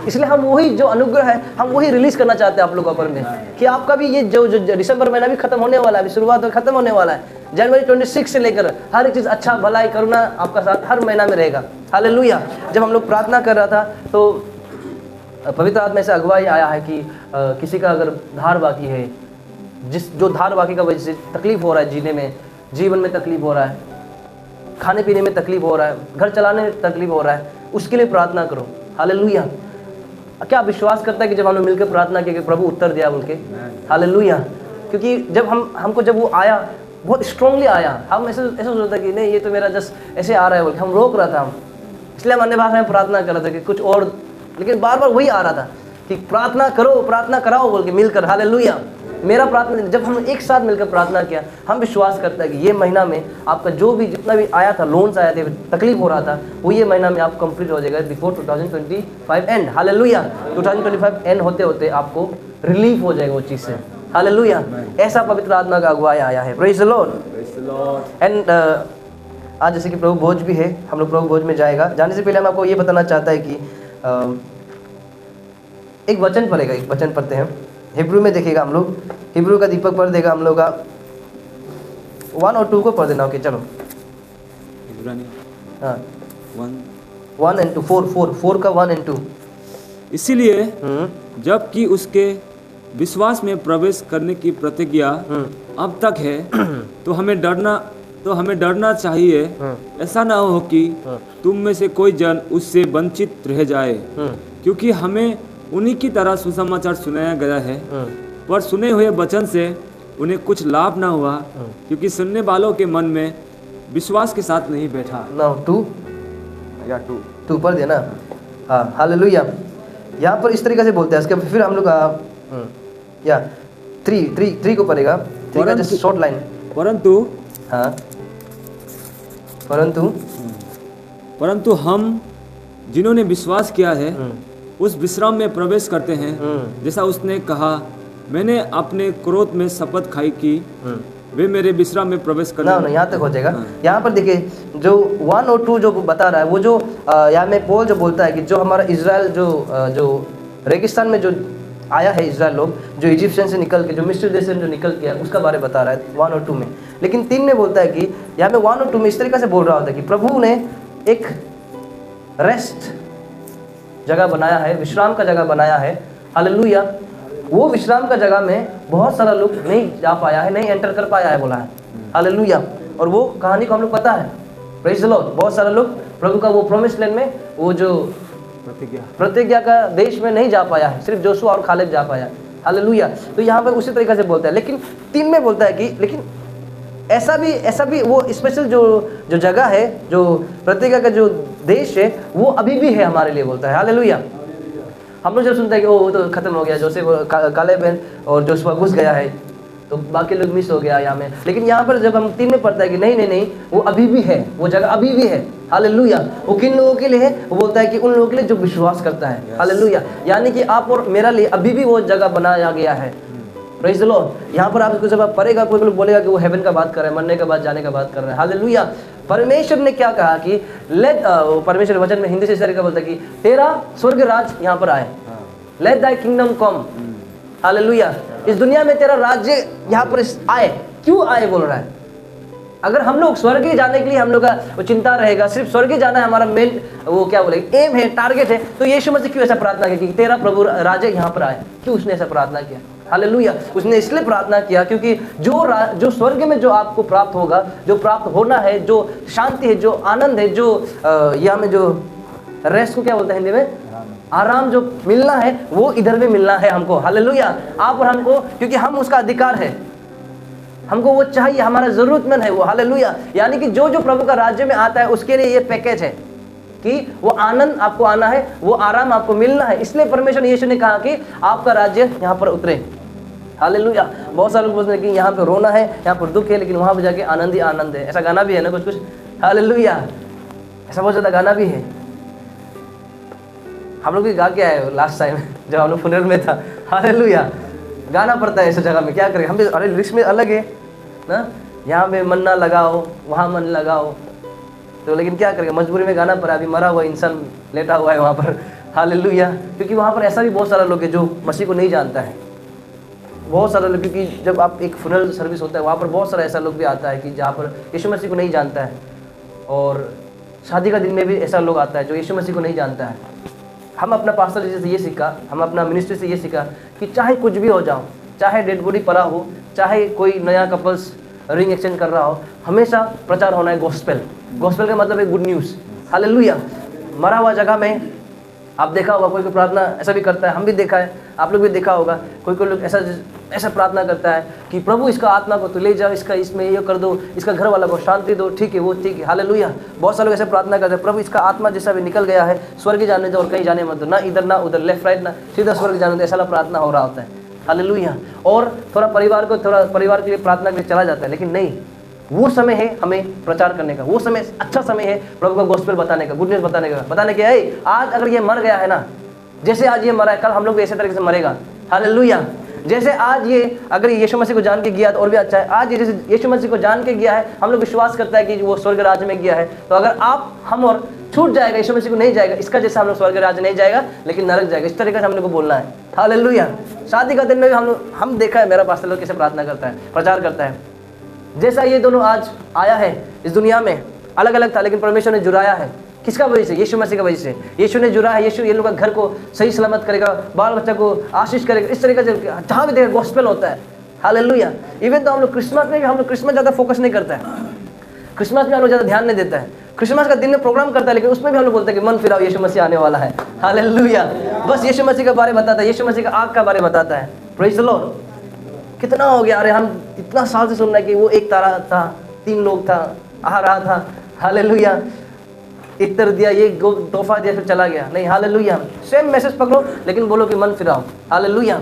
इसलिए हम वही जो अनुग्रह है हम वही रिलीज करना चाहते हैं आप लोगों पर में, कि आपका भी ये जो दिसंबर महीना भी खत्म होने वाला है, अभी शुरुआत खत्म होने वाला है, जनवरी 26 से लेकर हर एक चीज़ अच्छा, भलाई, करुणा आपका साथ हर महीना में रहेगा। हालेलुया। जब हम लोग प्रार्थना कर रहा था तो पवित्र आत्मा से अगुवाई आया है कि किसी का अगर धार बाकी है, जो धार बाकी का वजह से तकलीफ हो रहा है, जीने में, जीवन में तकलीफ हो रहा है, खाने पीने में तकलीफ हो रहा है, घर चलाने में तकलीफ हो रहा है, उसके लिए प्रार्थना करो। हालेलुया। क्या विश्वास करता है कि जब हम लोग मिलकर प्रार्थना किए कि प्रभु उत्तर दिया बोल के? हालेलुया। क्योंकि जब हमको जब वो आया, बहुत स्ट्रांगली आया, हम ऐसे सोचता कि नहीं ये तो मेरा जस्ट ऐसे आ रहा है बोल के हम रोक रहा था, हम इसलिए हम अन्य भाषा में प्रार्थना कर रहे थे कि कुछ और, लेकिन बार बार वही आ रहा था कि प्रार्थना करो, प्रार्थना कराओ बोल के मिलकर। हालेलुया। मेरा प्रार्थना, जब हम एक साथ मिलकर प्रार्थना किया, हम विश्वास करते हैं कि ये महीना में आपका जो भी जितना भी आया था, लोन्स आए थे, तकलीफ हो रहा था, वो ये महीना में आप कंप्लीट हो जाएगा बिफोर 2025 एंड। हालेलुया। 2025 एंड होते होते आपको रिलीफ हो जाएगा वो चीज़ से। हालेलुया। ऐसा पवित्र आत्मा का अगुवाई आया है। Praise the lord. एंड आज जैसे कि प्रभु भोज भी है, हम लोग प्रभु भोज में जाएगा। जाने से पहले हम आपको ये बताना चाहता है कि एक वचन पढ़ेगा, एक वचन पढ़ते हैं, हिब्रू में देखिएगा हम लोग, हिब्रू का दीपक पढ़ देगा हम लोग का 1 और 2 को पढ़ देना। ओके चलो। हाँ 1 and 2, 4 का 1 and 2। इसीलिए जबकि उसके विश्वास में प्रवेश करने की प्रतिज्ञा अब तक है, तो हमें डरना चाहिए, ऐसा ना हो कि तुम में से कोई जन उससे वंचित रह जाए, क्योंकि हमें उन्हीं की तरह सुसमाचार सुनाया गया है, पर सुने हुए वचन से उन्हें कुछ लाभ ना हुआ, क्योंकि सुनने वालों के मन में विश्वास के साथ नहीं बैठा। नाउ 2 पर देना। हाँ हालेलुया। यहाँ पर इस तरीके से बोलते हैं, इसके फिर हम लोग या 3 को पढ़ेगा। 3 का जस्ट शॉर्ट लाइन। परंतु हम जिन्होंने विश्वास किया है उस विश्राम में प्रवेश करते हैं, जैसा उसने कहा, मैंने अपने क्रोध में शपथ खाई कि वे मेरे विश्राम में प्रवेश करने। ना यहाँ तक हो जाएगा। यहाँ पर देखिए जो 1 और 2 जो बता रहा है, वो जो यहाँ में पौल जो बोलता है कि जो हमारा इजराइल जो रेगिस्तान में जो आया है, इजराइल लोग जो इजिप्शियन से निकल के, जो मिस्र देश से जो निकल के आया, उसका बारे बता रहा है 1 और 2 में। लेकिन 3 में बोलता है कि यहाँ पे 1 और 2 में इस तरीके से बोल रहा होता है कि प्रभु ने एक रेस्ट जगह बनाया है, विश्राम का जगह बनाया है। हालेलुया। वो विश्राम का जगह में बहुत सारा लोग नहीं जा पाया है, नहीं एंटर कर पाया है, बोला है। हालेलुया। और वो कहानी को हम लोग पता है। Praise the Lord. बहुत सारे लोग प्रभु का वो प्रॉमिस लैंड में, वो जो प्रतिज्ञा का देश में नहीं जा पाया है, सिर्फ जोशुआ और खालेब जा पाया। हालेलुया। तो यहाँ पर उसी तरीके से बोलता है। लेकिन 3 में बोलता है कि लेकिन ऐसा भी वो स्पेशल जो जगह है, जो प्रतिज्ञा का जो देश है, वो अभी भी है हमारे लिए, बोलता है। हालेलुया। हम लोग जब सुनते हैं कि वो तो खत्म हो गया, जोसेफ कालेब और जोशुआ घुस गया है, तो बाकी लोग मिस हो गया यहाँ में, लेकिन यहाँ पर जब हम 3 में पढ़ता है कि नहीं, वो अभी भी है, वो जगह अभी भी है। हालेलुया। वो किन लोगों के लिए है? वो बोलता है कि उन लोगों के लिए जो विश्वास करता है। हालेलुया। यानी कि आप और मेरा लिए अभी भी वो जगह बनाया गया है। Praise the Lord. यहाँ पर आपको जब आप पढ़ेगा, कोई लोग बोलेगा कि वो हेवन का बात कर रहे हैं, मरने के बाद जाने का बात कर रहे हैं। हालेलुया। परमेश्वर ने क्या कहा कि परमेश्वर वचन में हिंदी से इस तरीके बोलता है कि तेरा स्वर्ग राज यहाँ पर आए, लेट दाई किंगडम कम। हालेलुया। इस दुनिया में तेरा राज्य यहाँ पर आए। क्यों आए बोल रहा है? अगर हम लोग स्वर्ग ही जाने के लिए हम लोग का वो चिंता रहेगा, सिर्फ स्वर्ग ही जाना है हमारा मेन वो क्या बोलेगा एम है, टारगेट है, तो यीशु मसीह क्यों ऐसा प्रार्थना किया कि तेरा प्रभु राज्य यहाँ पर आए? क्यों उसने ऐसा प्रार्थना किया? हालेलुया। उसने इसलिए प्रार्थना किया क्योंकि जो स्वर्ग में जो आपको प्राप्त होगा, जो प्राप्त होना है, जो शांति है, जो आनंद है, जो यहाँ में जो रेस्ट को क्या बोलते हैं हिंदी में, आराम जो मिलना है, वो इधर भी मिलना है हमको। हालेलुया। आप और हमको, क्योंकि हम उसका अधिकार है, हमको वो चाहिए, हमारा जरूरतमंद है वो। हालेलुया। यानी कि जो प्रभु का राज्य में आता है उसके लिए ये पैकेज है कि वो आनंद आपको आना है, वो आराम आपको मिलना है। इसलिए परमेश्वर यीशु ने कहा कि आपका राज्य यहाँ पर उतरे। हालेलुया। बहुत सारे लोग बोलते हैं कि यहाँ पे रोना है, यहाँ पर दुख है, लेकिन वहाँ पर जाके आनंद ही आनंद है। ऐसा गाना भी है ना कुछ। हालेलुया। ऐसा बहुत ज़्यादा गाना भी है। हम लोग भी गा के आए लास्ट टाइम जब हम लोग फुनरल में था। हालेलुया। गाना पड़ता है ऐसी जगह में, क्या करें हम भी। अरे लिरिक्स में अलग है ना, यहाँ पे मन ना लगाओ, वहाँ मन लगाओ, तो लेकिन क्या करेंगे, मजबूरी में गाना पड़ा। अभी मरा हुआ इंसान लेटा हुआ है वहाँ पर। हालेलुया। क्योंकि वहाँ पर ऐसा भी बहुत सारा लोग है जो मसीह को नहीं जानता है। बहुत सारे लोग, क्योंकि जब आप एक फुनरल सर्विस होता है वहाँ पर बहुत सारा ऐसा लोग भी आता है कि जहाँ पर यीशु मसीह को नहीं जानता है, और शादी का दिन में भी ऐसा लोग आता है जो यीशु मसीह को नहीं जानता है। हम अपना पास्टर जी से ये सीखा, हम अपना मिनिस्ट्री से ये सीखा कि चाहे कुछ भी हो जाओ, चाहे डेड बॉडी पड़ा हो, चाहे कोई नया कपल्स रिंग एक्सचेंज कर रहा हो, हमेशा प्रचार होना है गॉस्पेल। गॉस्पेल का मतलब है गुड न्यूज़। हालेलुया। मरा हुआ जगह में आप देखा होगा, कोई प्रार्थना ऐसा भी करता है, हम भी देखा है, आप लोग भी देखा होगा। कोई लोग ऐसा प्रार्थना करता है कि प्रभु इसका आत्मा को तो ले जाओ, इसका इसमें ये कर दो, इसका घर वाला को शांति दो, ठीक है वो ठीक है। हालेलुया। बहुत सारे लोग ऐसे प्रार्थना करते हैं, प्रभु इसका आत्मा जैसा भी निकल गया है, स्वर्ग जाने दो और कहीं जाने मत दो, ना इधर ना उधर, लेफ्ट राइट ना, सीधा स्वर्ग जाने दो। ऐसा प्रार्थना हो रहा होता है। हालेलुया। और थोड़ा परिवार के लिए प्रार्थना के लिए चला जाता है, लेकिन नहीं, वो समय है हमें प्रचार करने का, वो समय अच्छा समय है प्रभु का गॉस्पेल बताने का, गुड न्यूज़ बताने के। आज अगर ये मर गया है ना, जैसे आज ये मरा है, कल हम लोग ऐसे तरीके से मरेगा। हालेलुया। जैसे आज ये अगर यीशु मसीह को जान के गया तो और भी अच्छा है। आज ये जैसे यीशु मसीह को जान के गया है, हम लोग विश्वास करता है कि वो स्वर्ग राज्य में गया है, तो अगर हम और छूट जाएगा, यीशु मसीह को नहीं जाएगा, इसका जैसे हम लोग स्वर्ग राज्य नहीं जाएगा लेकिन नरक जाएगा, इस तरीके से हम लोग को बोलना है। हालेलुया। शादी का दिन में भी हम देखा है, मेरा पास्टर लोग कैसे प्रार्थना करता है, प्रचार करता है। जैसा ये दोनों आज आया है इस दुनिया में, अलग अलग था लेकिन परमेश्वर ने जुड़ाया है। किसका वजह से? यीशु मसीह का वजह से। यीशु ने जुड़ा है। यीशु ये लोग का घर को सही सलामत करेगा, बाल बच्चा को आशीष करेगा, इस तरीके से जहाँ भी देखा गॉस्पेल होता है। हालेलुया। इवन तो हम लोग क्रिसमस में भी, हम लोग क्रिसमस ज़्यादा फोकस नहीं करता है, क्रिसमस में हम लोग ज़्यादा ध्यान नहीं देता है। क्रिसमस का दिन में प्रोग्राम करता है, लेकिन उसमें भी हम लोग बोलते हैं कि मन फिराओ, यीशु मसीह आने वाला है। हालेलुया। बस यीशु मसीह के बारे में बताता है, यीशु मसीह का आग का बारे में बताता है। Praise the Lord. कितना हो गया, अरे हम इतना साल से सुन रहे हैं कि वो एक तारा था, 3 लोग था, आ रहा था। हालेलुया। इतर दिया, ये तोहफा दिया, फिर चला गया। नहीं, हालेलुया। सेम मैसेज पकड़ो लेकिन बोलो कि मन फिराओ। हालेलुया।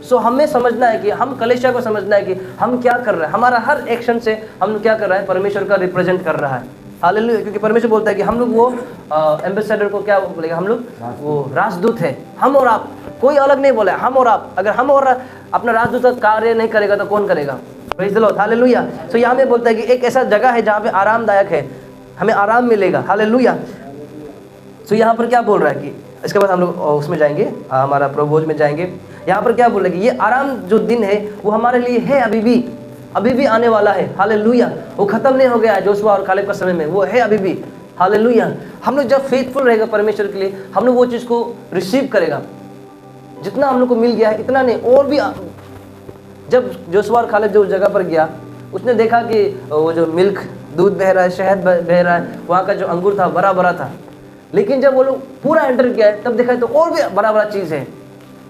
सो हमें समझना है कि हम कलीसिया को समझना है कि हम क्या कर रहे हैं, हमारा हर एक्शन से हम क्या कर रहे हैं, परमेश्वर का रिप्रेजेंट कर रहा है। हालेलुया। क्योंकि परमेश्वर बोलता है कि हम लोग वो एम्बेसडर को क्या बोलेगा, हम लोग वो राजदूत है। हम और आप, कोई अलग नहीं बोला, हम और आप। अगर हम और अपना राजदूत कार्य नहीं करेगा तो कौन करेगा? Praise the lord. हालेलुया। सो यहाँ में बोलता है कि एक ऐसा जगह है जहाँ पे आरामदायक है, हमें आराम मिलेगा। हालेलुया। सो यहाँ पर क्या बोल रहा है कि इसके बाद हम लोग उसमें जाएंगे, हमारा प्रभोज में जाएंगे। यहाँ पर क्या बोल रहा है कि ये आराम जो दिन है वो हमारे लिए है, अभी भी आने वाला है। हालेलुया। वो खत्म नहीं हो गया है जोशुआ और कालेब का समय में, वो है अभी भी। हालेलुया। हम लोग जब फेथफुल रहेगा परमेश्वर के लिए, हम लोग वो चीज़ को रिसीव करेगा। जितना हम लोग को मिल गया है इतना नहीं, और भी। जब जोशुआ और कालेब जो जगह पर गया, उसने देखा कि वो जो मिल्क, दूध बह रहा है, शहद बह रहा है, वहाँ का जो अंगूर था बड़ा बड़ा था। लेकिन जब वो लोग पूरा एंटर किया है तब देखा है तो और भी बड़ा बड़ा चीज़ है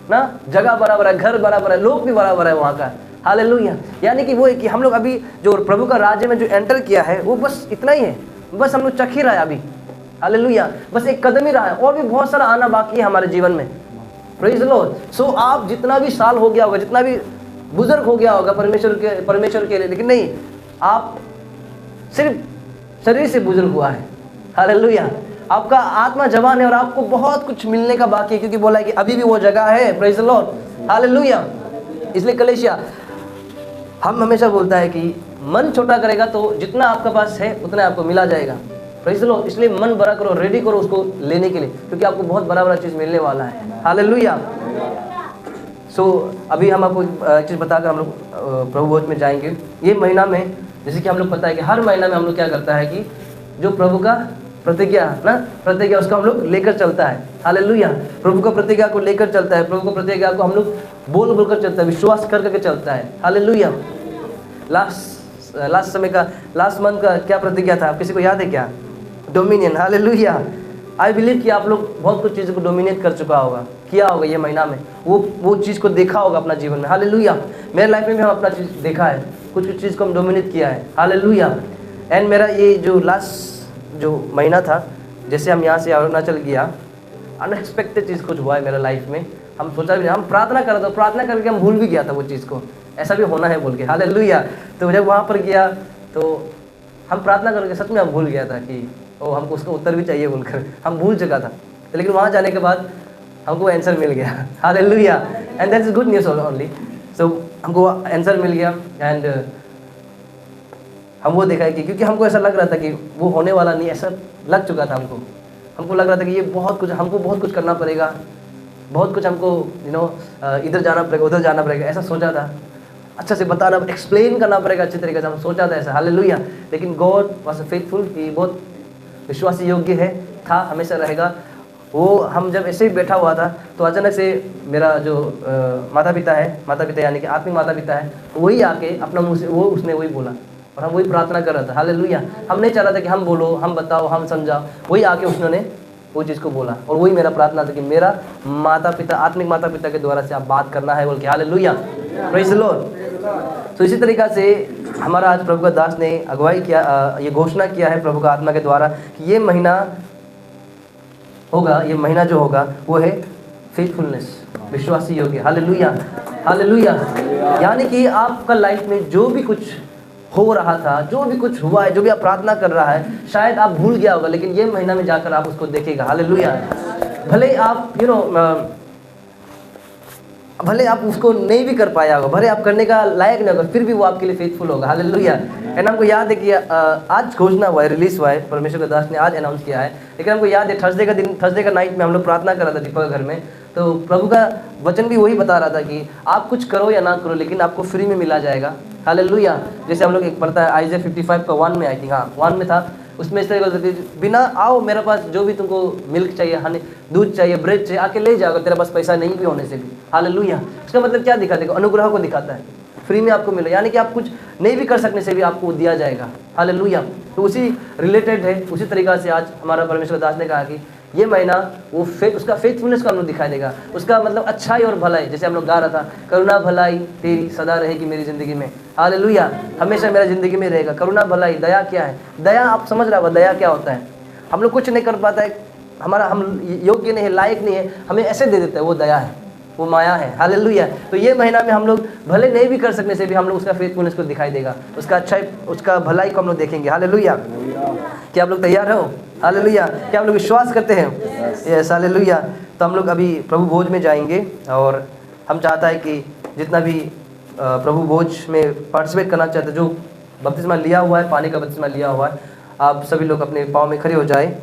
ना, जगह बड़ा बड़ा है, घर बड़ा बड़ा है, लोग भी बड़ा बड़ा है वहाँ का। हालेलुया। यानी कि वो है कि हम लोग अभी जो प्रभु का राज्य में जो एंटर किया है वो बस इतना ही है, बस हम लोग चख ही रहा है अभी। हालेलुया, बस एक कदम ही रहा है, और भी बहुत सारा आना बाकी है हमारे जीवन में। Praise the lord. सो आप जितना भी साल हो गया होगा, जितना भी बुजुर्ग हो गया होगा परमेश्वर के लिए, लेकिन नहीं, आप सिर्फ शरीर से बुजुर्ग हुआ है। हालेलुया, आपका आत्मा जवान है और आपको बहुत कुछ मिलने का बाकी है, क्योंकि बोला है कि अभी भी वो जगह है। Praise the lord. हालेलुया। इसलिए कलीसिया हम हमेशा बोलता है कि मन छोटा करेगा तो जितना आपके पास है उतना आपको मिला जाएगा। Praise the Lord. इसलिए मन बड़ा करो, रेडी करो उसको लेने के लिए, क्योंकि आपको बहुत बड़ा बड़ा चीज़ मिलने वाला है। हालेलुया। सो अभी हम आपको एक चीज़ बताकर हम लोग प्रभु भोज में जाएंगे। ये महीना में जैसे कि हम लोग पता है कि हर महीना में हम लोग क्या करता है कि जो प्रभु का प्रतिज्ञा उसको हम लोग लेकर चलता है। हालेलुया। प्रभु का प्रतिज्ञा को लेकर चलता है, प्रभु का प्रतिज्ञा को हम लोग बोल बोलकर चलता है, विश्वास कर करके चलता है। हालेलुया। लास्ट मंथ का क्या प्रतिज्ञा था, किसी को याद है क्या? डोमिनियन। हालेलुया। आई बिलीव कि आप लोग बहुत कुछ चीज़ों को डोमिनेट कर चुका होगा, किया होगा ये महीना में, वो चीज़ को देखा होगा अपना जीवन में। हालेलुया। मेरे लाइफ में भी हम अपना चीज़ देखा है, कुछ चीज़ को हम डोमिनेट किया है। हालेलुया। एंड मेरा ये जो लास्ट जो महीना था, जैसे हम यहाँ से अरुणाचल गया, अनएक्सपेक्टेड चीज़ कुछ हुआ है मेरे लाइफ में। हम सोचा भी नहीं, हम प्रार्थना कर रहे थे, प्रार्थना करके हम भूल भी गया था वो चीज़ को, ऐसा भी होना है बोल के। हालेलुया। तो जब वहाँ पर गया तो हम प्रार्थना करके सच में हम भूल गया था कि ओ हमको उसका उत्तर भी चाहिए बोलकर, हम भूल चुका था। लेकिन वहाँ जाने के बाद हमको आंसर मिल गया। हालेलुया। And that is good news only. So हमको आंसर मिल गया एंड हम वो देखा है कि क्योंकि हमको ऐसा लग रहा था कि वो होने वाला नहीं, ऐसा लग चुका था हमको लग रहा था कि ये हमको बहुत कुछ करना पड़ेगा, बहुत कुछ हमको इधर जाना पड़ेगा, उधर जाना पड़ेगा, ऐसा सोचा था। अच्छा से बताना, एक्सप्लेन करना पड़ेगा अच्छे तरीके से, हम सोचा था ऐसा। हालेलुया। लेकिन गॉड वाज फेथफुल, कि बहुत विश्वासी योग्य था, हमेशा रहेगा वो। हम जब ऐसे ही बैठा हुआ था तो अचानक से मेरा जो माता पिता यानी कि आत्मिक माता पिता है, वही आके अपना मुँह से उसने वही बोला और हम वही प्रार्थना कर रहा था। हालेलुया। हम नहीं चाह रहा था कि हम बोलो, हम बताओ, हम समझाओ, वही आके उसने वो चीज़ को बोला और वही मेरा प्रार्थना था कि मेरा माता पिता, आत्मिक माता पिता के द्वारा से आप बात करना है बोल के। हालेलुया। Praise the Lord. तो इसी तरीक़ा से हमारा आज प्रभु का दास ने अगुवाई किया, ये घोषणा किया है प्रभु का आत्मा के द्वारा कि ये महीना जो होगा वो है फेथफुलनेस, विश्वासी योग्य। हालेलुया। हालेलुया। यानी कि आपका लाइफ में जो भी कुछ हो रहा था, जो भी कुछ हुआ है, जो भी आप प्रार्थना कर रहा है, शायद आप भूल गया होगा, लेकिन ये महीना में जाकर आप उसको देखेगा। हालेलुया। भले आप भले आप उसको नहीं भी कर पाया होगा, भले आप करने का लायक नहीं होगा, फिर भी वो आपके लिए फेथफुल होगा। हालेलुया। एंड हमको याद है कि आज घोषणा हुआ है, रिलीज हुआ है, परमेश्वर का दास ने आज अनाउंस किया है। लेकिन हमको याद है थर्सडे का नाइट में हम लोग प्रार्थना कर रहा था दीपक घर में, तो प्रभु का वचन भी वही बता रहा था कि आप कुछ करो या ना करो, लेकिन आपको फ्री में मिला जाएगा। हालेलुया। जैसे हम लोग एक पढ़ता है आइज़ाया 55 का 1 में, आई थिंक 1 में था, उसमें इस तरह बिना आओ मेरे पास, जो भी तुमको मिल्क चाहिए, हनी, दूध चाहिए, ब्रेड चाहिए, आके ले जाओ, तेरे पास पैसा नहीं भी होने से भी। हालेलुया। इसका मतलब क्या दिखाता है? अनुग्रह को दिखाता है, फ्री में आपको मिले, यानी कि आप कुछ नहीं भी कर सकने से भी आपको दिया जाएगा। हालेलुया। तो उसी रिलेटेड है, उसी तरीक़ा से आज हमारा परमेश्वर दास ने कहा कि ये महीना वो उसका फेथफुलनेस को हम लोग दिखाई देगा, उसका मतलब अच्छाई और भलाई। जैसे हम लोग गा रहा था, करुणा भलाई तेरी सदा रहेगी मेरी ज़िंदगी में। हालेलुया। हमेशा मेरा ज़िंदगी में रहेगा करुणा भलाई। दया क्या है? दया, आप समझ रहे हो दया क्या होता है? हम लोग कुछ नहीं कर पाता है, हम योग्य नहीं है, लायक नहीं है, हमें ऐसे दे देता है, वो दया है, वो माया है। हालेलुया। तो ये महीना में हम लोग भले नहीं भी कर सकने से भी हम लोग उसका फेथफुलनेस को दिखाई देगा, उसका अच्छाई, उसका भलाई को हम लोग देखेंगे। हालेलुया। क्या आप लोग तैयार हो? हालेलुया। क्या हम लोग विश्वास करते हैं? यस। हालेलुया। तो हम लोग अभी प्रभु भोज में जाएंगे और हम चाहता है कि जितना भी प्रभु भोज में पार्टिसिपेट करना चाहते, जो बपतिस्मा लिया हुआ है, पानी का बपतिस्मा लिया हुआ है, आप सभी लोग अपने पाँव में खड़े हो जाए।